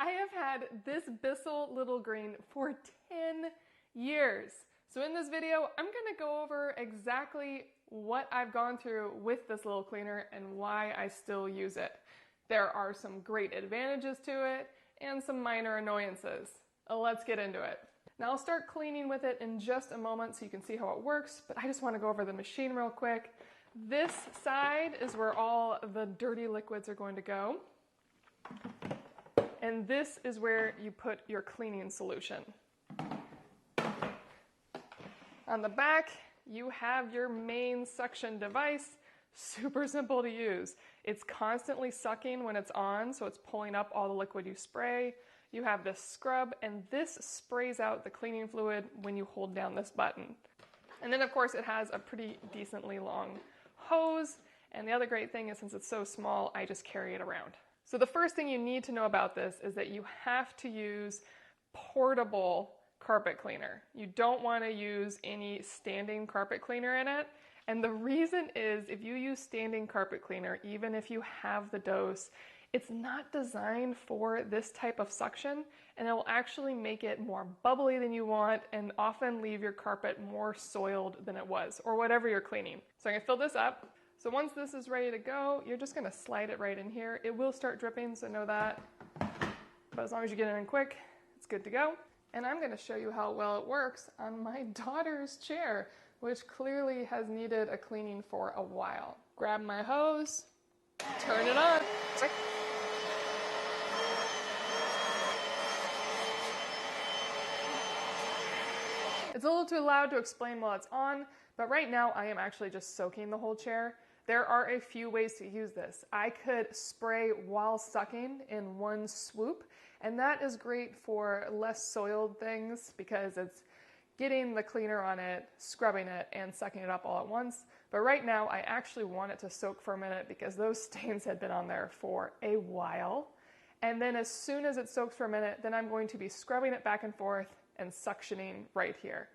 I have had this Bissell Little Green for 10 years. So in this video, I'm gonna go over exactly what I've gone through with this little cleaner and why I still use it. There are some great advantages to it and some minor annoyances. Let's get into it. Now I'll start cleaning with it in just a moment so you can see how it works, but I just want to go over the machine real quick. This side is where all the dirty liquids are going to go. And this is where you put your cleaning solution. On the back, you have your main suction device. Super simple to use. It's constantly sucking when it's on, so it's pulling up all the liquid you spray. You have this scrub, and this sprays out the cleaning fluid when you hold down this button. And then of course it has a pretty decently long hose, and the other great thing is since it's so small, I just carry it around. So the first thing you need to know about this is that you have to use portable carpet cleaner. You don't want to use any standing carpet cleaner in it. And the reason is if you use standing carpet cleaner, even if you have the dose, it's not designed for this type of suction, and it will actually make it more bubbly than you want and often leave your carpet more soiled than it was, or whatever you're cleaning. So I'm gonna fill this up. So once this is ready to go, you're just gonna slide it right in here. It will start dripping, so know that. But as long as you get it in quick, it's good to go. And I'm gonna show you how well it works on my daughter's chair, which clearly has needed a cleaning for a while. Grab my hose, turn it on. It's a little too loud to explain while it's on, but right now I am actually just soaking the whole chair. There are a few ways to use this. I could spray while sucking in one swoop, and that is great for less soiled things because it's getting the cleaner on it, scrubbing it, and sucking it up all at once. But right now I actually want it to soak for a minute because those stains had been on there for a while. And then as soon as it soaks for a minute, then I'm going to be scrubbing it back and forth and suctioning right here.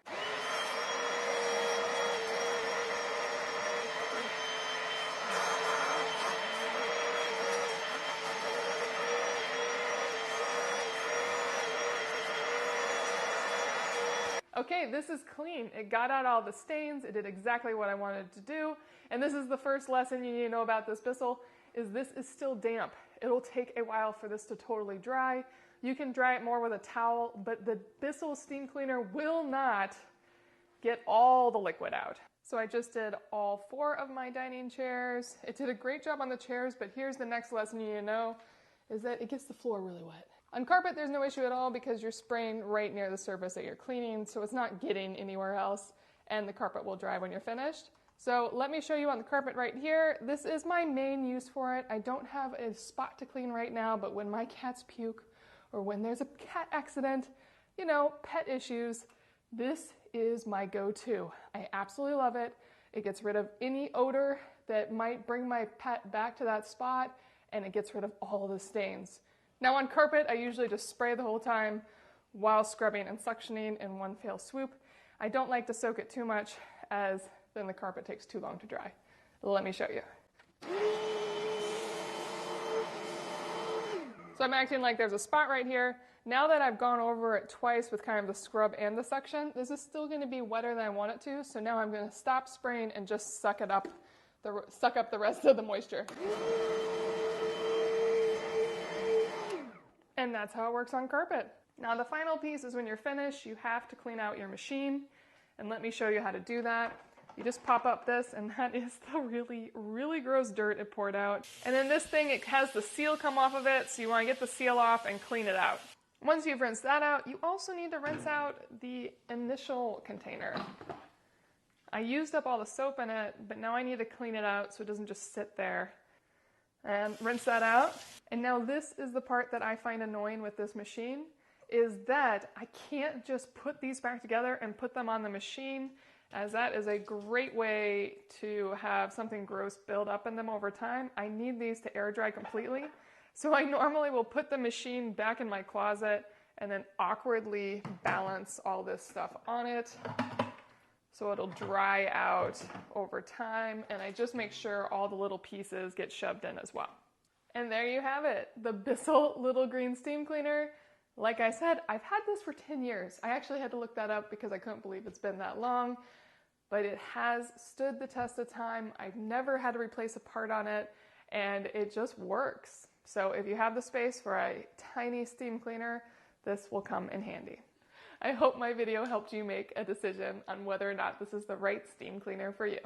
Okay, this is clean. It got out all the stains. It did exactly what I wanted to do. And this is the first lesson you need to know about this Bissell, is this is still damp. It'll take a while for this to totally dry. You can dry it more with a towel, but the Bissell steam cleaner will not get all the liquid out. So I just did all 4 of my dining chairs. It did a great job on the chairs, but here's the next lesson you need to know, is that it gets the floor really wet. On carpet, there's no issue at all because you're spraying right near the surface that you're cleaning, so it's not getting anywhere else, and the carpet will dry when you're finished. So let me show you on the carpet right here. This is my main use for it. I don't have a spot to clean right now, but when my cats puke or when there's a cat accident, you know, pet issues, this is my go-to. I absolutely love it. It gets rid of any odor that might bring my pet back to that spot, and it gets rid of all the stains. Now on carpet, I usually just spray the whole time while scrubbing and suctioning in one fell swoop. I don't like to soak it too much as then the carpet takes too long to dry. Let me show you. So I'm acting like there's a spot right here. Now that I've gone over it twice with kind of the scrub and the suction, this is still going to be wetter than I want it to. So now I'm going to stop spraying and just suck up the rest of the moisture. And that's how it works on carpet. Now the final piece is when you're finished, you have to clean out your machine. And let me show you how to do that. You just pop up this, and that is the really, really gross dirt it poured out. And then this thing, it has the seal come off of it, so you want to get the seal off and clean it out. Once you've rinsed that out, you also need to rinse out the initial container. I used up all the soap in it, but now I need to clean it out so it doesn't just sit there. And rinse that out. And now this is the part that I find annoying with this machine, is that I can't just put these back together and put them on the machine, as that is a great way to have something gross build up in them over time. I need these to air dry completely. So I normally will put the machine back in my closet and then awkwardly balance all this stuff on it so it'll dry out over time, and I just make sure all the little pieces get shoved in as well. And there you have it, the Bissell Little Green Steam Cleaner. Like I said, I've had this for 10 years. I actually had to look that up because I couldn't believe it's been that long, but it has stood the test of time. I've never had to replace a part on it, and it just works. So if you have the space for a tiny steam cleaner, this will come in handy. I hope my video helped you make a decision on whether or not this is the right steam cleaner for you.